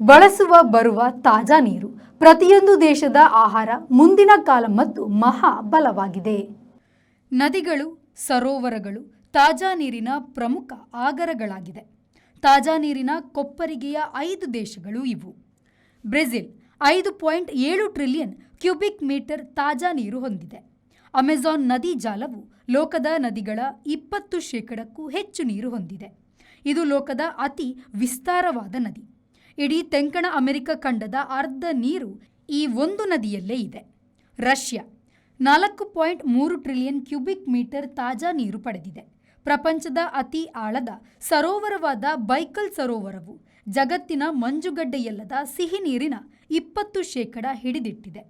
ಬರುವ ತಾಜಾ ನೀರು ಪ್ರತಿಯೊಂದು ದೇಶದ ಆಹಾರ ಮುಂದಿನ ಕಾಲ ಮತ್ತು ಮಹಾ ಬಲವಾಗಿದೆ. ನದಿಗಳು, ಸರೋವರಗಳು ತಾಜಾ ನೀರಿನ ಪ್ರಮುಖ ಆಗರಗಳಾಗಿದೆ. ತಾಜಾ ನೀರಿನ ಕೊಪ್ಪರಿಗೆಯ 5 ದೇಶಗಳು ಇವು. ಬ್ರೆಜಿಲ್ 5.7 ಟ್ರಿಲಿಯನ್ ಕ್ಯೂಬಿಕ್ ಮೀಟರ್ ತಾಜಾ ನೀರು ಹೊಂದಿದೆ. ಅಮೆಜಾನ್ ನದಿ ಜಾಲವು ಲೋಕದ ನದಿಗಳ 20% ಹೆಚ್ಚು ನೀರು ಹೊಂದಿದೆ. ಇದು ಲೋಕದ ಅತಿ ವಿಸ್ತಾರವಾದ ನದಿ. ಇಡೀ ತೆಂಕಣ ಅಮೆರಿಕ ಖಂಡದ ಅರ್ಧ ನೀರು ಈ ಒಂದು ನದಿಯಲ್ಲೇ ಇದೆ. ರಷ್ಯಾ 4.3 ಟ್ರಿಲಿಯನ್ ಕ್ಯೂಬಿಕ್ ಮೀಟರ್ ತಾಜಾ ನೀರು ಪಡೆದಿದೆ. ಪ್ರಪಂಚದ ಅತಿ ಆಳದ ಸರೋವರವಾದ ಬೈಕಲ್ ಸರೋವರವು ಜಗತ್ತಿನ ಮಂಜುಗಡ್ಡೆಯಲ್ಲದ ಸಿಹಿ ನೀರಿನ 20% ಹಿಡಿದಿಟ್ಟಿದೆ.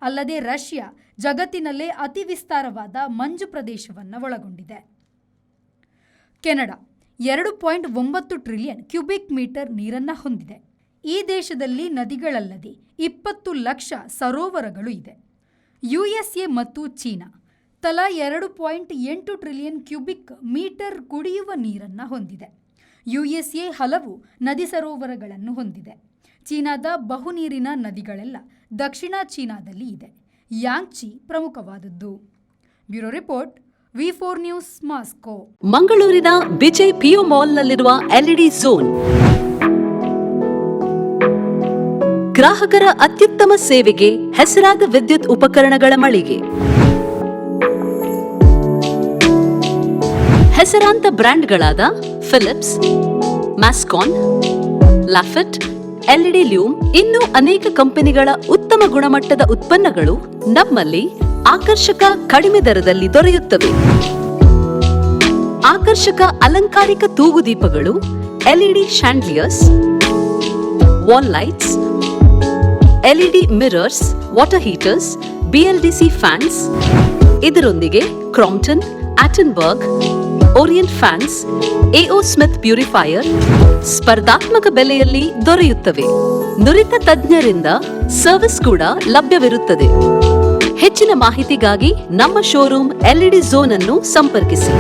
ಅಲ್ಲದೆ ರಷ್ಯಾ ಜಗತ್ತಿನಲ್ಲೇ ಅತಿ ವಿಸ್ತಾರವಾದ ಮಂಜು ಪ್ರದೇಶವನ್ನು ಒಳಗೊಂಡಿದೆ. ಕೆನಡಾ 2.9 ಟ್ರಿಲಿಯನ್ ಕ್ಯೂಬಿಕ್ ಮೀಟರ್ ನೀರನ್ನು ಹೊಂದಿದೆ. ಈ ದೇಶದಲ್ಲಿ ನದಿಗಳಲ್ಲದೆ 20 ಲಕ್ಷ ಸರೋವರಗಳು ಇದೆ. USA ಮತ್ತು ಚೀನಾ ತಲಾ 2.8 ಟ್ರಿಲಿಯನ್ ಕ್ಯೂಬಿಕ್ ಮೀಟರ್ ಕುಡಿಯುವ ನೀರನ್ನು ಹೊಂದಿದೆ. USA ಹಲವು ನದಿ ಸರೋವರಗಳನ್ನು ಹೊಂದಿದೆ. ಚೀನಾದ ಬಹುನೀರಿನ ನದಿಗಳೆಲ್ಲ ದಕ್ಷಿಣ ಚೀನಾದಲ್ಲಿ ಇದೆ. ಯಾಂಗ್ಚಿ ಪ್ರಮುಖವಾದದ್ದು. Bureau report, V4 news, Moscow. ಮಂಗಳೂರಿನ ವಿಜಯ್ ಪಿಯು ಮಾಲ್ನಲ್ಲಿರುವ LED ಝೋನ್ ಗ್ರಾಹಕರ ಅತ್ಯುತ್ತಮ ಸೇವೆಗೆ ಹೆಸರಾದ ವಿದ್ಯುತ್ ಉಪಕರಣಗಳ ಮಳಿಗೆ. ಹೆಸರಾಂತ ಬ್ರ್ಯಾಂಡ್ಗಳಾದ ಫಿಲಿಪ್ಸ್, ಮ್ಯಾಸ್ಕಾನ್, ಲಾಫೆಟ್, LED ಲ್ಯೂಮ್ ಇನ್ನೂ ಅನೇಕ ಕಂಪನಿಗಳ ಉತ್ತಮ ಗುಣಮಟ್ಟದ ಉತ್ಪನ್ನಗಳು ನಮ್ಮಲ್ಲಿ ಆಕರ್ಷಕ ಕಡಿಮೆ ದರದಲ್ಲಿ ದೊರೆಯುತ್ತವೆ. ಆಕರ್ಷಕ ಅಲಂಕಾರಿಕ ತೂಗುದೀಪಗಳು, LED chandeliers, wall lights, LED mirrors, water heaters, BLDC fans, ಇದರೊಂದಿಗೆ Crompton, Atomberg, Orient fans, AO Smith purifier ಸ್ಪರ್ಧಾತ್ಮಕ ಬೆಲೆಯಲ್ಲಿ ದೊರೆಯುತ್ತವೆ. ನುರಿತ ತಜ್ಞರಿಂದ ಸರ್ವಿಸ್ ಕೂಡ ಲಭ್ಯವಿರುತ್ತದೆ. ಹೆಚ್ಚಿನ ಮಾಹಿತಿಗಾಗಿ ನಮ್ಮ ಶೋರೂಮ್ LED ಝೋನ್ ಅನ್ನು ಸಂಪರ್ಕಿಸಿ.